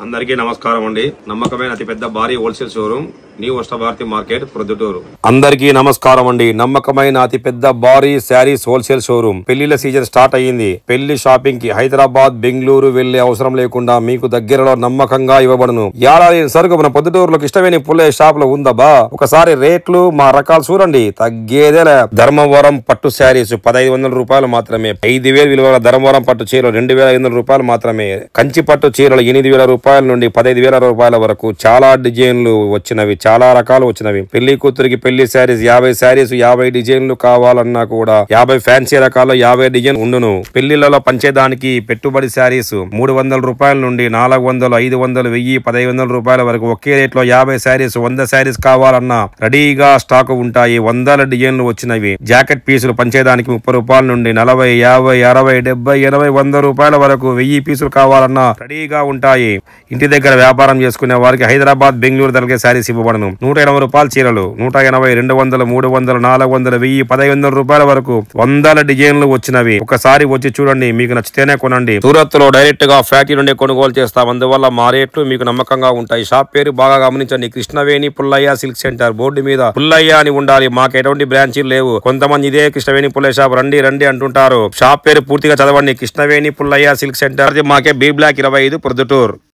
అందరికీ నమస్కారం అండి. నమ్మకమైన అతిపెద్ద భారీ wholesale showroom new Vastrabharati market Proddatur. అందరికీ నమస్కారం అండి. నమ్మకమైన అతిపెద్ద భారీ శారీస్ హోల్సేల్ షోరూమ్. పెళ్లిళ్ల సీజన్ స్టార్ట్ అయ్యింది. పెళ్లి షాపింగ్ కి హైదరాబాద్, బెంగళూరు వెళ్లే అవసరం లేకుండా మీకు దగ్గరలో నమ్మకంగా ఇవ్వబడును. ఏడాది సరుకు మన పొద్దుటూరులోకి ఇష్టమైన పుల్లయ్య షాప్ లో ఉందబ్బా. ఒకసారి రేట్లు మా రకాలు చూడండి, తగ్గేదేలే. ధర్మవరం పట్టు శారీస్ 1500 రూపాయలు మాత్రమే. 5000 విలువల ధర్మవరం పట్టు చీరలు 2500 రూపాయలు మాత్రమే. కంచి పట్టు చీరలు 8000 రూపాయల నుండి 15000 రూపాయల వరకు చాలా డిజైన్లు వచ్చినవి, చాలా రకాలు వచ్చినవి. పెళ్లి కూతురికి పెళ్లి శారీస్ 50 శారీస్ 50 డిజైన్లు కావాలన్నా కూడా 50 ఫ్యాన్సీ రకాల్లో 50 డిజైన్ ఉండును. పెళ్లిళ్లలో పంచేదానికి పెట్టుబడి శారీస్ 300 రూపాయల నుండి 400, 500, 1000, 1500 రూపాయల వరకు ఒకే రేట్ లో 50 శారీస్ 100 శారీస్ కావాలన్నా రెడీగా స్టాక్ ఉంటాయి. 100 డిజైన్లు వచ్చినవి. జాకెట్ పీసులు పంచేదానికి 30 రూపాయల నుండి 40, 50, 60, 70, 80, 100 రూపాయల వరకు 1000 పీసులు కావాలన్నా రెడీగా ఉంటాయి. ఇంటి దగ్గర వ్యాపారం చేసుకునే వారికి హైదరాబాద్, బెంగళూరు తలకే శారీస్ ఇవ్వబడను. 180 రూపాయల చీరలు 180, 200, 300, 400, 1000, 1500 రూపాయల వరకు 100 డిజైన్లు వచ్చినవి. ఒకసారి వచ్చి చూడండి, మీకు నచ్చితేనే కొనండి. సూరత్ లో డైరెక్ట్ గా ఫ్యాక్టరీ నుండి కొనుగోలు చేస్తాం. అందువల్ల మా రేట్లు మీకు నమ్మకంగా ఉంటాయి. షాప్ పేరు బాగా గమనించండి. Krishnaveni Pullaiah silk centre. Board మీద పుల్లయ్య అని ఉండాలి. మాకు ఎటువంటి బ్రాంచీలు లేవు. కొంతమంది ఇదే కృష్ణవేణి పుల్లయ్య షాప్ రండి రండి అంటుంటారు. షాప్ పేరు పూర్తిగా చదవండి. Krishnaveni Pullaiah silk centre. మాకే బి బ్లాక్ 25 ప్రొద్దుటూరు.